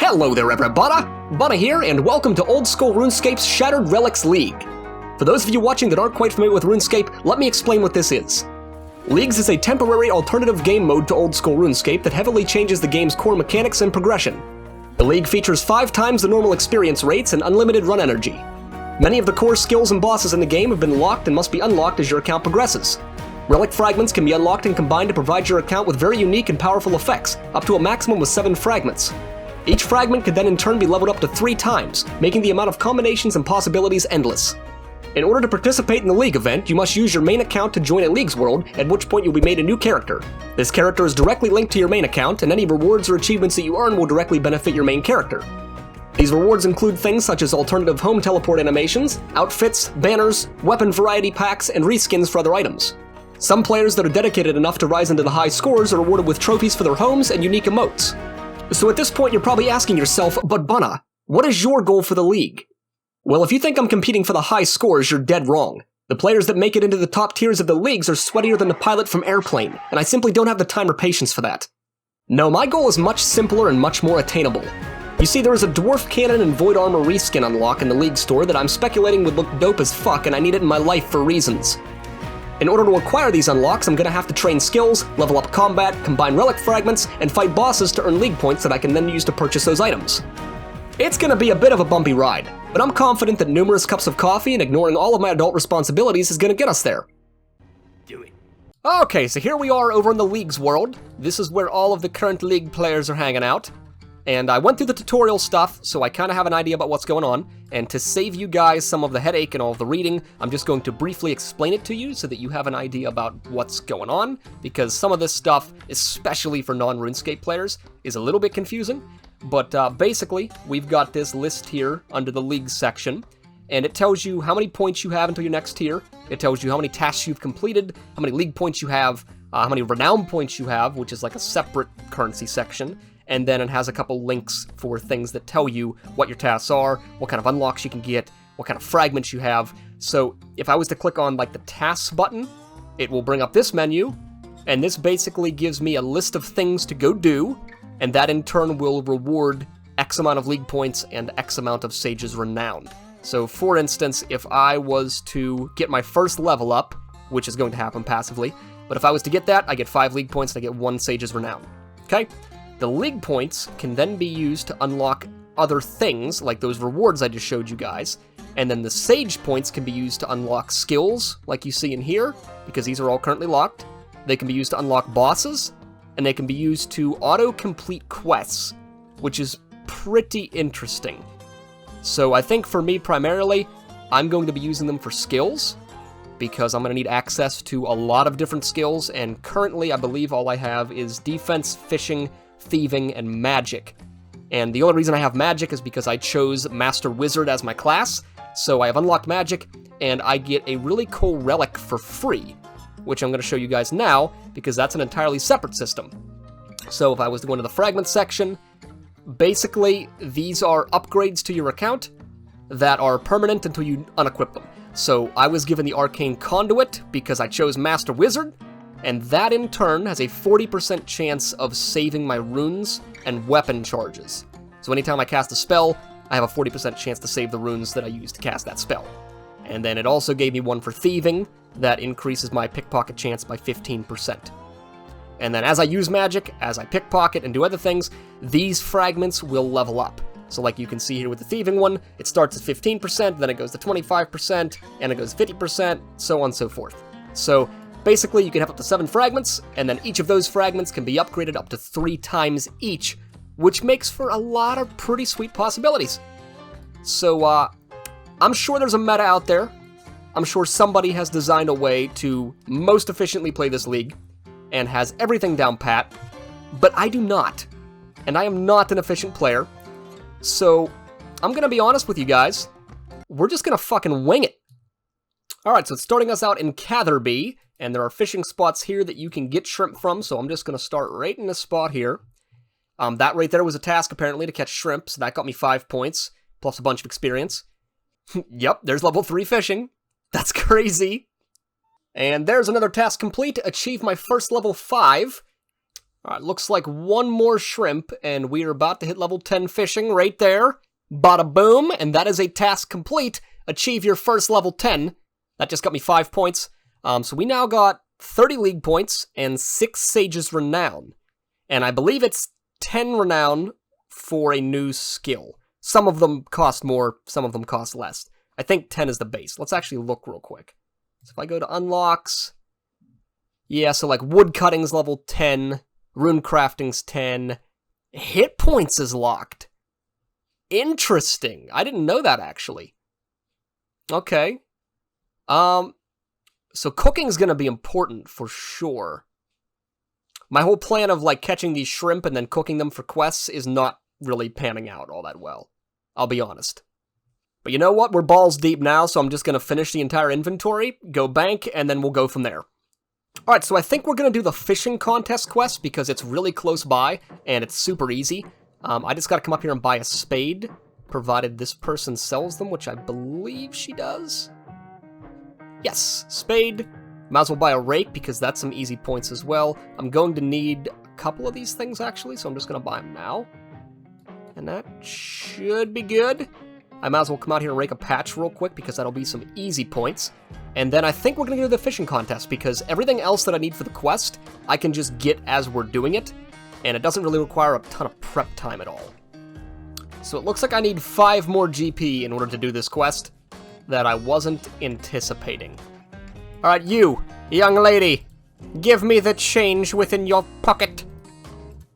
Hello there everybody! Bunna here, and welcome to Old School Runescape's Shattered Relics League. For those of you watching that aren't quite familiar with RuneScape, let me explain what this is. Leagues is a temporary alternative game mode to Old School RuneScape that heavily changes the game's core mechanics and progression. The League features 5 times the normal experience rates and unlimited run energy. Many of the core skills and bosses in the game have been locked and must be unlocked as your account progresses. Relic Fragments can be unlocked and combined to provide your account with very unique and powerful effects, up to a maximum of 7 fragments. Each fragment could then in turn be leveled up to 3 times, making the amount of combinations and possibilities endless. In order to participate in the League event, you must use your main account to join a League's world, at which point you'll be made a new character. This character is directly linked to your main account, and any rewards or achievements that you earn will directly benefit your main character. These rewards include things such as alternative home teleport animations, outfits, banners, weapon variety packs, and reskins for other items. Some players that are dedicated enough to rise into the high scores are rewarded with trophies for their homes and unique emotes. So at this point you're probably asking yourself, but Bunna, what is your goal for the League? Well, if you think I'm competing for the high scores, you're dead wrong. The players that make it into the top tiers of the leagues are sweatier than the pilot from Airplane, and I simply don't have the time or patience for that. No, my goal is much simpler and much more attainable. You see, there is a Dwarf Cannon and Void Armor reskin unlock in the League store that I'm speculating would look dope as fuck, and I need it in my life for reasons. In order to acquire these unlocks, I'm gonna have to train skills, level up combat, combine relic fragments, and fight bosses to earn league points that I can then use to purchase those items. It's gonna be a bit of a bumpy ride, but I'm confident that numerous cups of coffee and ignoring all of my adult responsibilities is gonna get us there. Do it. Okay, so here we are over in the League's world. This is where all of the current League players are hanging out. And I went through the tutorial stuff, so I kind of have an idea about what's going on. And to save you guys some of the headache and all of the reading, I'm just going to briefly explain it to you so that you have an idea about what's going on, because some of this stuff, especially for non-RuneScape players, is a little bit confusing. But basically, we've got this list here under the League section, and it tells you how many points you have until your next tier. It tells you how many tasks you've completed, how many League points you have, how many Renown points you have, which is like a separate currency section. And then it has a couple links for things that tell you what your tasks are, what kind of unlocks you can get, what kind of fragments you have. So if I was to click on like the tasks button, it will bring up this menu, and this basically gives me a list of things to go do, and that in turn will reward X amount of League points and X amount of Sage's Renown. So for instance, if I was to get my first level up, which is going to happen passively, but if I was to get that, I get 5 League points and I get 1 Sage's Renown. Okay? The League points can then be used to unlock other things, like those rewards I just showed you guys, and then the Sage points can be used to unlock skills, like you see in here, because these are all currently locked. They can be used to unlock bosses, and they can be used to auto-complete quests, which is pretty interesting. So I think for me, primarily, I'm going to be using them for skills, because I'm going to need access to a lot of different skills, and currently I believe all I have is defense, fishing, thieving, and magic. And the only reason I have magic is because I chose Master Wizard as my class, so I have unlocked magic, and I get a really cool relic for free, which I'm going to show you guys now, because that's an entirely separate system. So if I was to go into the fragment section, basically these are upgrades to your account that are permanent until you unequip them. So I was given the Arcane Conduit because I chose Master Wizard, and that in turn has a 40% chance of saving my runes and weapon charges. So anytime I cast a spell, I have a 40% chance to save the runes that I used to cast that spell. And then it also gave me one for thieving that increases my pickpocket chance by 15%. And then as I use magic, as I pickpocket and do other things, these fragments will level up. So like you can see here with the thieving one, it starts at 15%, then it goes to 25%, and it goes to 50%, so on and so forth. So basically, you can have up to 7 fragments, and then each of those fragments can be upgraded up to 3 times each, which makes for a lot of pretty sweet possibilities. So, I'm sure there's a meta out there. I'm sure somebody has designed a way to most efficiently play this league, and has everything down pat, but I do not. And I am not an efficient player, so I'm gonna be honest with you guys. We're just gonna fucking wing it. Alright, so it's starting us out in Catherby, and there are fishing spots here that you can get shrimp from, so I'm just going to start right in this spot here. That right there was a task, apparently, to catch shrimp, so that got me 5 points, plus a bunch of experience. Yep, there's level 3 fishing. That's crazy. And there's another task complete, achieve my first level 5. Alright, looks like one more shrimp, and we are about to hit level 10 fishing right there. Bada boom, and that is a task complete. Achieve your first level 10. That just got me 5 points. So we now got 30 league points and 6 Sage's Renown. And I believe it's 10 Renown for a new skill. Some of them cost more, some of them cost less. I think 10 is the base. Let's actually look real quick. So if I go to unlocks, yeah, so like wood cutting's level 10, rune crafting's 10, hit points is locked. Interesting. I didn't know that actually. Okay. So cooking's gonna be important for sure. My whole plan of like catching these shrimp and then cooking them for quests is not really panning out all that well. I'll be honest. But you know what? We're balls deep now, so I'm just gonna finish the entire inventory, go bank, and then we'll go from there. Alright, so I think we're gonna do the fishing contest quest because it's really close by and it's super easy. I just gotta come up here and buy a spade, provided this person sells them, which I believe she does. Yes, spade. Might as well buy a rake because that's some easy points as well. I'm going to need a couple of these things actually, so I'm just gonna buy them now. And that should be good. I might as well come out here and rake a patch real quick because that'll be some easy points. And then I think we're gonna do the fishing contest because everything else that I need for the quest, I can just get as we're doing it. And it doesn't really require a ton of prep time at all. So it looks like I need 5 more GP in order to do this quest that I wasn't anticipating. Alright, you, young lady, give me the change within your pocket.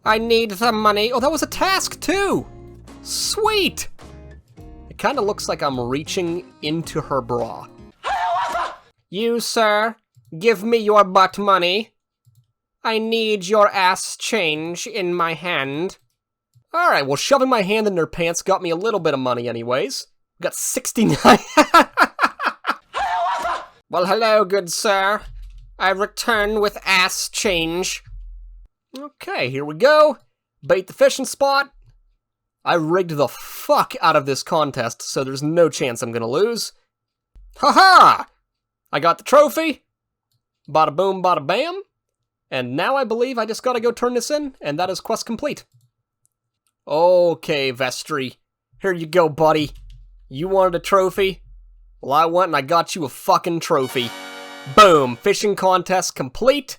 I need the money. Oh, that was a task too! Sweet! It kinda looks like I'm reaching into her bra. You, sir, give me your butt money. I need your ass change in my hand. Alright, well, shoving my hand in her pants got me a little bit of money anyways. Got 69. Well, hello, good sir. I return with ass change. Okay, here we go. Bait the fishing spot. I rigged the fuck out of this contest, so there's no chance I'm gonna lose. Haha! I got the trophy. Bada boom, bada bam. And now I believe I just gotta go turn this in, and that is quest complete. Okay, Vestry. Here you go, buddy. You wanted a trophy? Well, I went and I got you a fucking trophy. Boom! Fishing contest complete.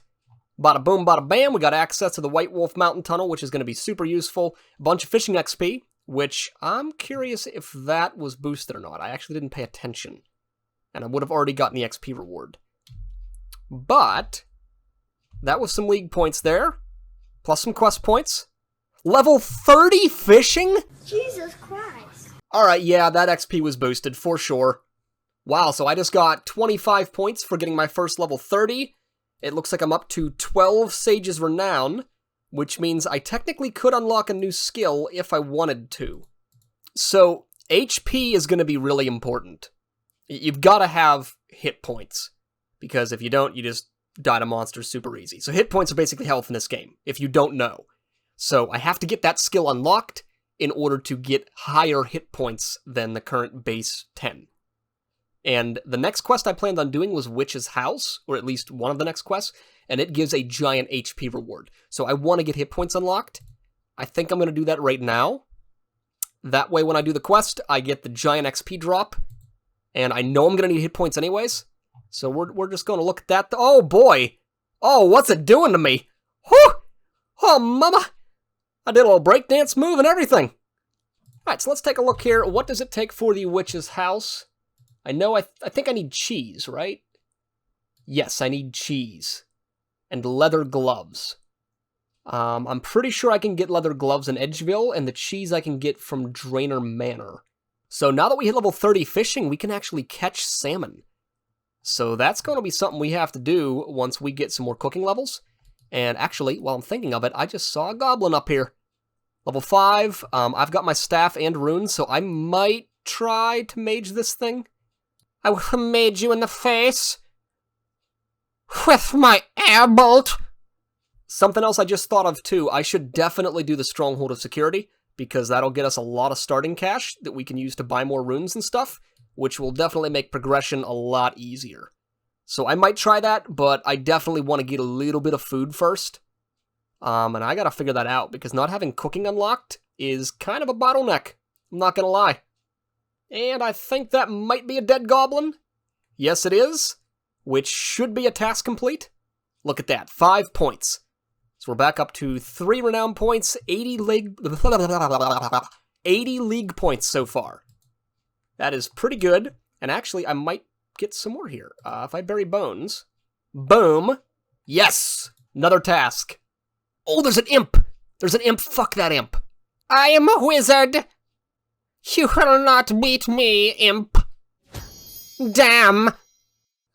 Bada boom, bada bam. We got access to the White Wolf Mountain Tunnel, which is going to be super useful. A bunch of fishing XP, which I'm curious if that was boosted or not. I actually didn't pay attention. And I would have already gotten the XP reward. But that was some league points there. Plus some quest points. Level 30 fishing? Jesus Christ. Alright, yeah, that XP was boosted for sure. Wow, so I just got 25 points for getting my first level 30. It looks like I'm up to 12 Sage's Renown, which means I technically could unlock a new skill if I wanted to. So, HP is going to be really important. You've got to have hit points, because if you don't, you just die to monsters super easy. So hit points are basically health in this game, if you don't know. So I have to get that skill unlocked in order to get higher hit points than the current base 10. And the next quest I planned on doing was Witch's House, or at least one of the next quests, and it gives a giant HP reward. So I want to get hit points unlocked. I think I'm going to do that right now. That way when I do the quest, I get the giant XP drop, and I know I'm going to need hit points anyways. So we're just going to look at that. Oh boy! Oh, what's it doing to me? Whew! Oh, mama! I did a little breakdance move and everything. Alright, so let's take a look here. What does it take for the Witch's House? I know, I think I need cheese, right? Yes, I need cheese. And leather gloves. I'm pretty sure I can get leather gloves in Edgeville, and the cheese I can get from Drainer Manor. So now that we hit level 30 fishing, we can actually catch salmon. So that's going to be something we have to do once we get some more cooking levels. And actually, while I'm thinking of it, I just saw a goblin up here. Level 5, I've got my staff and runes, so I might try to mage this thing. I will mage you in the face with my airbolt. Something else I just thought of too, I should definitely do the Stronghold of Security, because that'll get us a lot of starting cash that we can use to buy more runes and stuff, which will definitely make progression a lot easier. So I might try that, but I definitely want to get a little bit of food first. And I gotta figure that out, because not having cooking unlocked is kind of a bottleneck. I'm not gonna lie. And I think that might be a dead goblin. Yes, it is. Which should be a task complete. Look at that, 5 points. So we're back up to 3 renown points, 80 league points so far. That is pretty good. And actually, I might get some more here. If I bury bones. Boom. Yes! Another task. Oh, there's an imp! There's an imp. Fuck that imp. I am a wizard. You will not beat me, imp. Damn.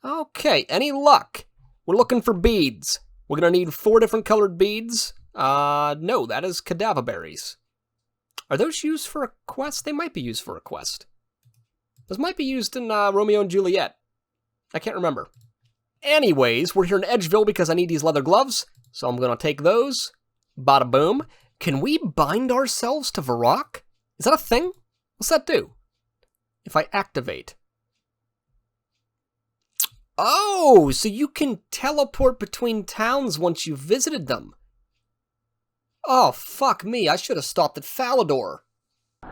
Okay, any luck? We're looking for beads. We're gonna need 4 different colored beads. No, that is cadaver berries. Are those used for a quest? They might be used for a quest. Those might be used in Romeo and Juliet. I can't remember. Anyways, we're here in Edgeville because I need these leather gloves, so I'm gonna take those. Bada boom. Can we bind ourselves to Varrock? Is that a thing? What's that do? If I activate. Oh, so you can teleport between towns once you've visited them. Oh, fuck me, I should have stopped at Falador.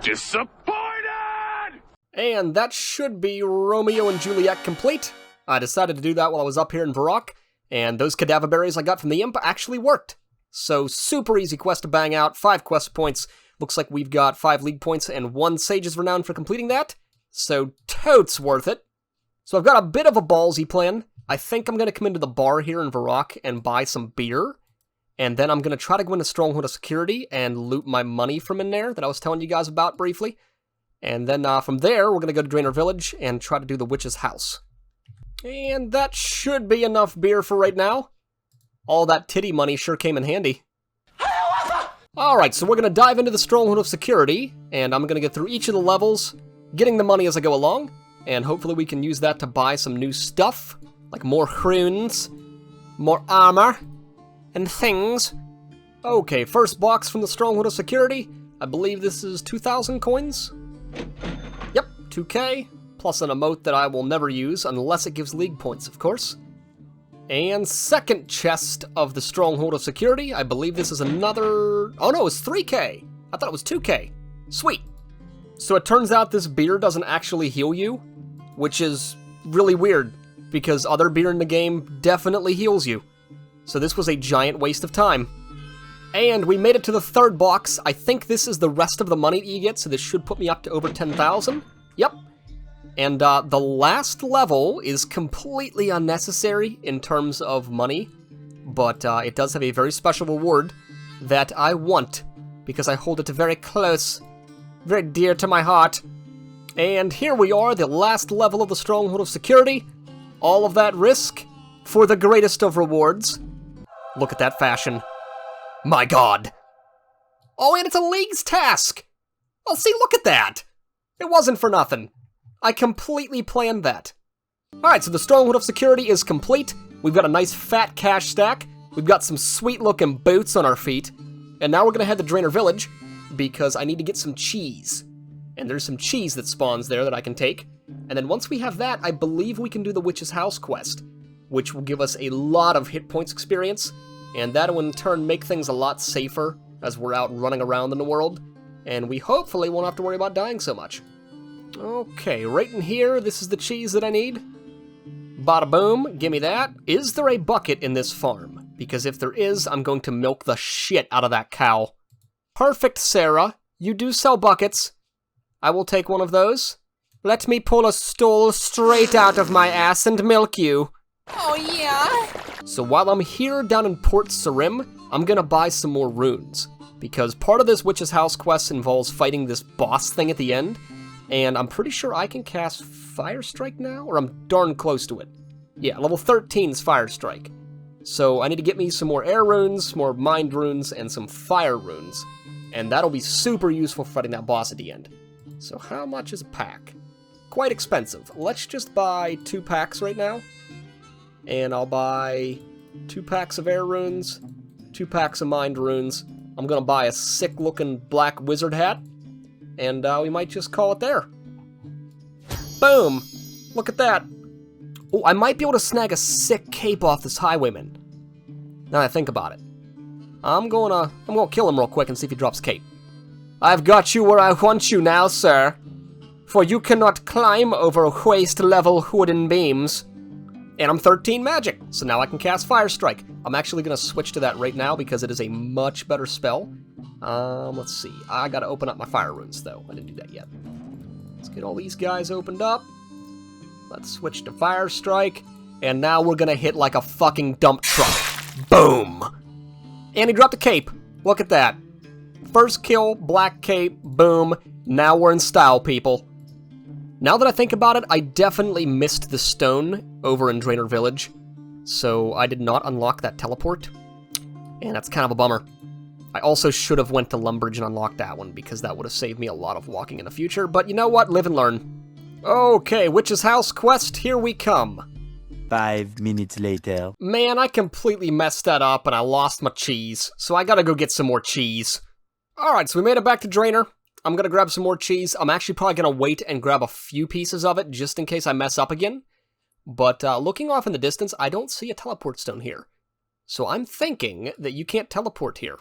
Disappointed! And that should be Romeo and Juliet complete. I decided to do that while I was up here in Varrock, and those cadaver berries I got from the imp actually worked. So super easy quest to bang out, 5 quest points. Looks like we've got 5 league points and 1 Sage's Renown for completing that. So totes worth it. So I've got a bit of a ballsy plan. I think I'm going to come into the bar here in Varrock and buy some beer. And then I'm going to try to go into Stronghold of Security and loot my money from in there that I was telling you guys about briefly. And then from there, we're going to go to Draenor Village and try to do the witch's house. And that should be enough beer for right now. All that titty money sure came in handy. Alright, so we're going to dive into the Stronghold of Security, and I'm going to get through each of the levels, getting the money as I go along, and hopefully we can use that to buy some new stuff, like more runes, more armor, and things. Okay, first box from the Stronghold of Security. I believe this is 2,000 coins? Yep, 2k, plus an emote that I will never use, unless it gives league points, of course. And second chest of the Stronghold of Security. I believe this is another... Oh no, it's 3k! I thought it was 2k. Sweet. So it turns out this beer doesn't actually heal you, which is really weird, because other beer in the game definitely heals you. So this was a giant waste of time. And we made it to the third box. I think this is the rest of the money that you get, so this should put me up to over 10,000. Yep. And the last level is completely unnecessary in terms of money, but it does have a very special reward that I want, because I hold it very close, very dear to my heart. And here we are, the last level of the Stronghold of Security. All of that risk for the greatest of rewards. Look at that fashion. My god. Oh, and it's a Leagues task! Oh, see, look at that! It wasn't for nothing. I completely planned that. Alright, so the Stronghold of Security is complete. We've got a nice fat cash stack. We've got some sweet looking boots on our feet. And now we're gonna head to Draenor Village, because I need to get some cheese. And there's some cheese that spawns there that I can take. And then once we have that, I believe we can do the Witch's House quest, which will give us a lot of hit points experience, and that will in turn make things a lot safer as we're out running around in the world, and we hopefully won't have to worry about dying so much. Okay, right in here, this is the cheese that I need. Bada boom, gimme that. Is there a bucket in this farm? Because if there is, I'm going to milk the shit out of that cow. Perfect, Sarah. You do sell buckets. I will take one of those. Let me pull a stool straight out of my ass and milk you. Oh yeah? So while I'm here down in Port Sarim, I'm gonna buy some more runes. Because part of this Witch's House quest involves fighting this boss thing at the end, and I'm pretty sure I can cast Fire Strike now, or I'm darn close to it. Yeah, level 13's Fire Strike. So I need to get me some more air runes, more mind runes, and some fire runes. And that'll be super useful for fighting that boss at the end. So how much is a pack? Quite expensive. Let's just buy 2 packs right now. And I'll buy 2 packs of air runes, 2 packs of mind runes. I'm gonna buy a sick looking black wizard hat. And we might just call it there. Boom! Look at that. Oh, I might be able to snag a sick cape off this highwayman. Now that I think about it. I'm gonna kill him real quick and see if he drops cape. I've got you where I want you now, sir. For you cannot climb over waist-level wooden beams. And I'm 13 magic, so now I can cast Fire Strike. I'm actually gonna switch to that right now because it is a much better spell. Let's see. I gotta open up my fire runes, though. I didn't do that yet. Let's get all these guys opened up. Let's switch to Fire Strike. And now we're gonna hit like a fucking dump truck. Boom! And he dropped a cape. Look at that. First kill, black cape, boom. Now we're in style, people. Now that I think about it, I definitely missed the stone over in Draenor Village. So I did not unlock that teleport. And that's kind of a bummer. I also should have went to Lumbridge and unlocked that one, because that would have saved me a lot of walking in the future. But you know what? Live and learn. Okay, Witch's House quest, here we come. 5 minutes later. Man, I completely messed that up and I lost my cheese. So I gotta go get some more cheese. Alright, so we made it back to Draenor. I'm gonna grab some more cheese. I'm actually probably gonna wait and grab a few pieces of it, just in case I mess up again. But looking off in the distance, I don't see a teleport stone here. So I'm thinking that you can't teleport here.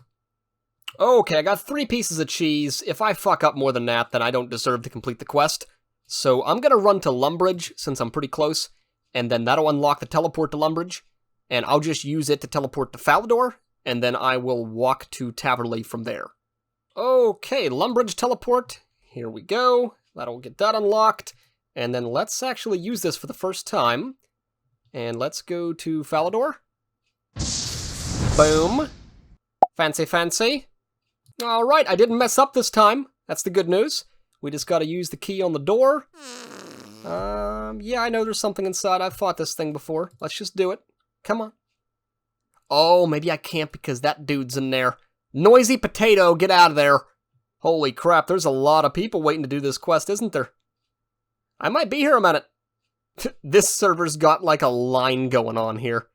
Okay, I got 3 pieces of cheese. If I fuck up more than that, then I don't deserve to complete the quest. So I'm gonna run to Lumbridge, since I'm pretty close, and then that'll unlock the teleport to Lumbridge, and I'll just use it to teleport to Falador, and then I will walk to Taverley from there. Okay, Lumbridge teleport. Here we go. That'll get that unlocked. And then let's actually use this for the first time. And let's go to Falador. Boom. Fancy, fancy. Alright, I didn't mess up this time. That's the good news. We just gotta use the key on the door. Yeah, I know there's something inside. I've fought this thing before. Let's just do it. Come on. Oh, maybe I can't because that dude's in there. Noisy potato, get out of there. Holy crap, there's a lot of people waiting to do this quest, isn't there? I might be here a minute. This server's got like a line going on here.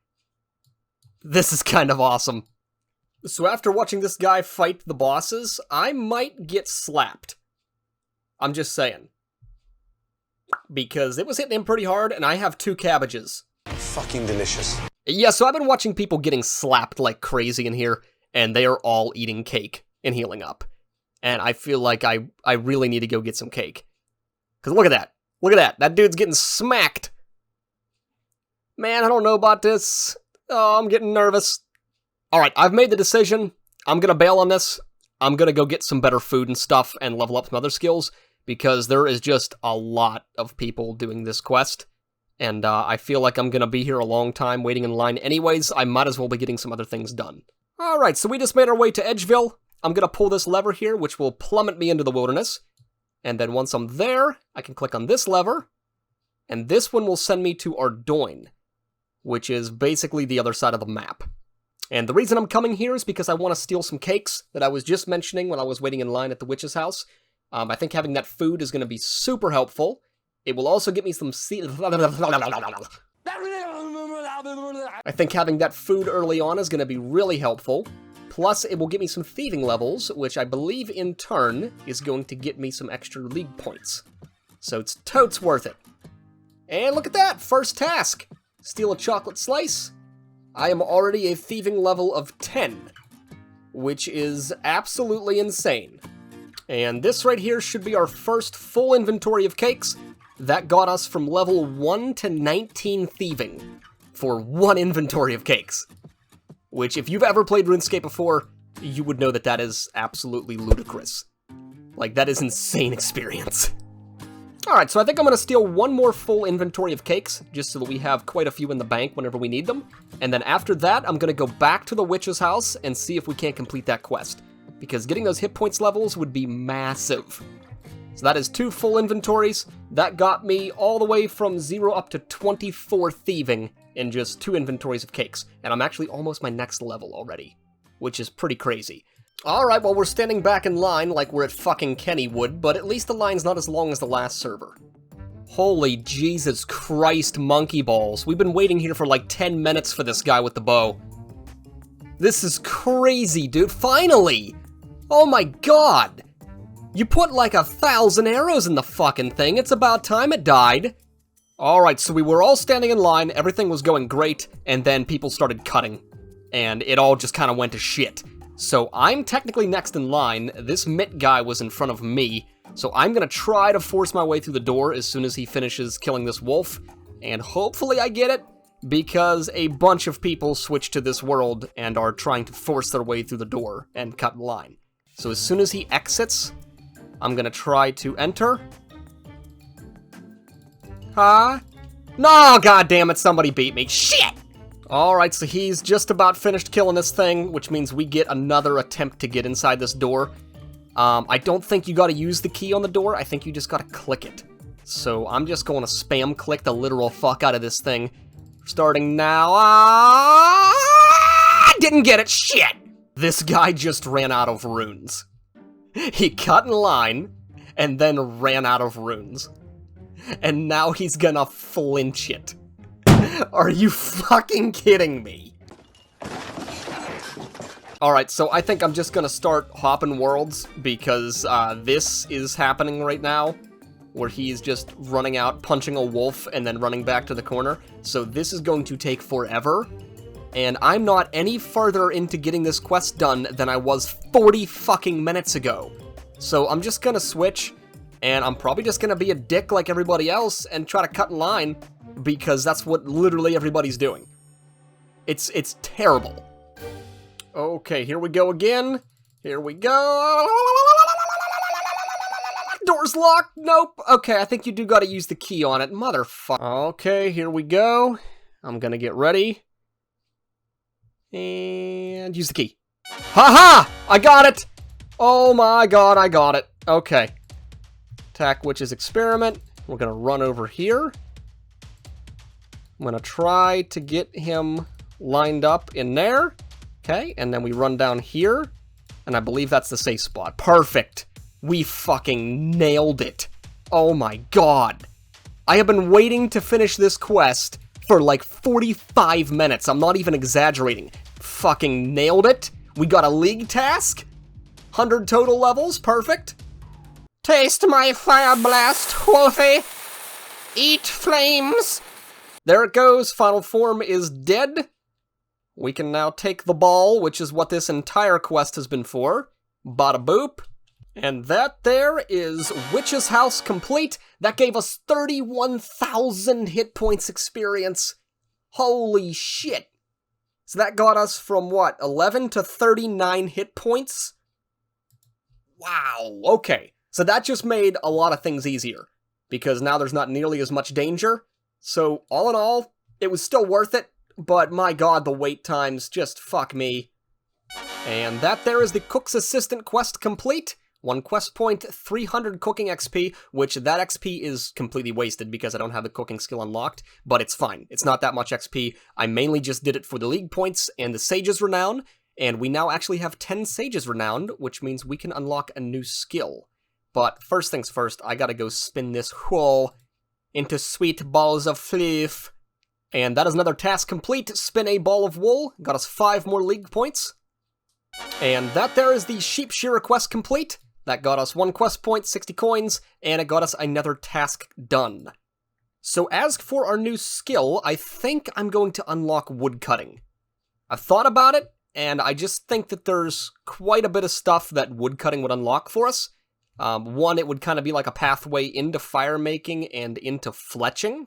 This is kind of awesome. So after watching this guy fight the bosses, I might get slapped. I'm just saying. Because it was hitting him pretty hard, and I have 2 cabbages. Fucking delicious. Yeah, so I've been watching people getting slapped like crazy in here, and they are all eating cake and healing up. And I feel like I really need to go get some cake. Because look at that. Look at that. That dude's getting smacked. Man, I don't know about this. Oh, I'm getting nervous. Alright, I've made the decision. I'm gonna bail on this. I'm gonna go get some better food and stuff and level up some other skills, because there is just a lot of people doing this quest. And I feel like I'm gonna be here a long time waiting in line anyways. I might as well be getting some other things done. Alright, so we just made our way to Edgeville. I'm gonna pull this lever here, which will plummet me into the wilderness. And then once I'm there, I can click on this lever. And this one will send me to Ardoyne, which is basically the other side of the map. And the reason I'm coming here is because I want to steal some cakes that I was just mentioning when I was waiting in line at the witch's house. I think having that food is going to be super helpful. It will also get me some I think having that food early on is going to be really helpful. Plus, it will get me some thieving levels, which I believe in turn is going to get me some extra league points. So it's totes worth it. And look at that! First task! Steal a chocolate slice. I am already a thieving level of 10, which is absolutely insane. And this right here should be our first full inventory of cakes. That got us from level 1 to 19 thieving for 1 inventory of cakes. Which, if you've ever played RuneScape before, you would know that that is absolutely ludicrous. Like, that is insane experience. Alright, so I think I'm going to steal 1 more full inventory of cakes, just so that we have quite a few in the bank whenever we need them. And then after that, I'm going to go back to the witch's house and see if we can't complete that quest. Because getting those hit points levels would be massive. So that is 2 full inventories. That got me all the way from 0 up to 24 thieving in just 2 inventories of cakes. And I'm actually almost my next level already, which is pretty crazy. Alright, well, we're standing back in line like we're at fucking Kennywood, but at least the line's not as long as the last server. Holy Jesus Christ, monkey balls. We've been waiting here for like 10 minutes for this guy with the bow. This is crazy, dude. Finally! Oh my god! You put like 1,000 arrows in the fucking thing. It's about time it died. Alright, so we were all standing in line, everything was going great, and then people started cutting. And it all just kind of went to shit. So I'm technically next in line. This Mitt guy was in front of me, so I'm gonna try to force my way through the door as soon as he finishes killing this wolf, and hopefully I get it, because a bunch of people switched to this world and are trying to force their way through the door and cut in line. So as soon as he exits, I'm gonna try to enter. Huh? No, goddammit, somebody beat me. Shit! Alright, so he's just about finished killing this thing, which means we get another attempt to get inside this door. I don't think you gotta use the key on the door, I think you just gotta click it. So I'm just going to spam click the literal fuck out of this thing. Starting now. Didn't get it, shit! This guy just ran out of runes. He cut in line, and then ran out of runes. And now he's gonna flinch it. Are you fucking kidding me? Alright, so I think I'm just gonna start hopping worlds, because this is happening right now, where he's just running out, punching a wolf, and then running back to the corner. So this is going to take forever, and I'm not any further into getting this quest done than I was 40 fucking minutes ago. So I'm just gonna switch, and I'm probably just gonna be a dick like everybody else and try to cut in line, because that's what literally everybody's doing. It's terrible. Okay, here we go again. Here we go. Door's locked. Nope. Okay, I think you do gotta use the key on it. Motherfucker. Okay, here we go. I'm gonna get ready. And use the key. Haha! I got it! Oh my god, I got it. Okay. Attack Witch's Experiment. We're gonna run over here. I'm gonna try to get him lined up in there. Okay, and then we run down here. And I believe that's the safe spot. Perfect! We fucking nailed it. Oh my god. I have been waiting to finish this quest for like 45 minutes. I'm not even exaggerating. Fucking nailed it. We got a league task. 100 total levels. Perfect. Taste my fire blast, Wolfie. Eat flames. There it goes. Final form is dead. We can now take the ball, which is what this entire quest has been for. Bada boop. And that there is Witch's House complete. That gave us 31,000 hit points experience. Holy shit. So that got us from what, 11 to 39 hit points? Wow, okay. So that just made a lot of things easier, because now there's not nearly as much danger. So all in all, it was still worth it, but my god, the wait times, just fuck me. And that there is the Cook's Assistant quest complete. 1 quest point, 300 cooking XP, which that XP is completely wasted because I don't have the cooking skill unlocked, but it's fine. It's not that much XP. I mainly just did it for the league points and the Sage's Renown, and we now actually have 10 Sage's Renown, which means we can unlock a new skill. But first things first, I gotta go spin this wool into sweet balls of fluff. And that is another task complete. Spin a ball of wool. Got us 5 more league points. And that there is the Sheep Shearer quest complete. That got us 1 quest point, 60 coins, and it got us another task done. So as for our new skill, I think I'm going to unlock woodcutting. I've thought about it, and I just think that there's quite a bit of stuff that woodcutting would unlock for us. One, it would kind of be like a pathway into fire making and into fletching.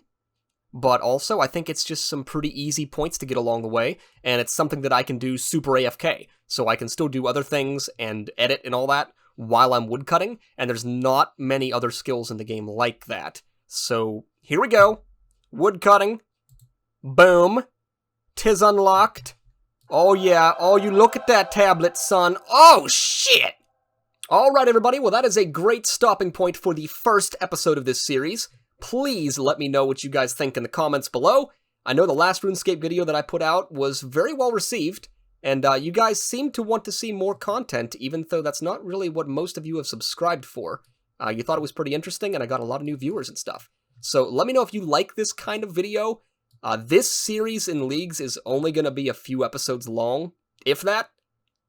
But also, I think it's just some pretty easy points to get along the way, and it's something that I can do super AFK. So I can still do other things and edit and all that while I'm woodcutting, and there's not many other skills in the game like that. So, here we go. Woodcutting. Boom. 'Tis unlocked. Oh yeah, oh you look at that tablet, son. Oh shit! Alright everybody, well that is a great stopping point for the first episode of this series. Please let me know what you guys think in the comments below. I know the last RuneScape video that I put out was very well received, and you guys seem to want to see more content, even though that's not really what most of you have subscribed for. You thought it was pretty interesting, and I got a lot of new viewers and stuff. So let me know if you like this kind of video. This series in Leagues is only going to be a few episodes long, if that.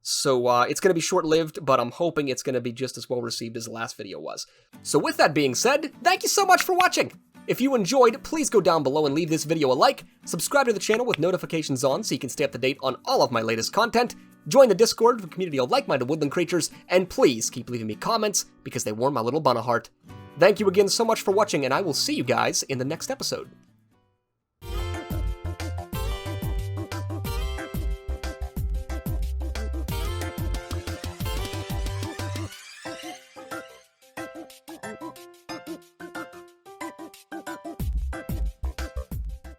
So it's going to be short-lived, but I'm hoping it's going to be just as well received as the last video was. So with that being said, thank you so much for watching! If you enjoyed, please go down below and leave this video a like, subscribe to the channel with notifications on so you can stay up to date on all of my latest content, join the Discord of a community of like-minded woodland creatures, and please keep leaving me comments because they warm my little bunna heart. Thank you again so much for watching, and I will see you guys in the next episode.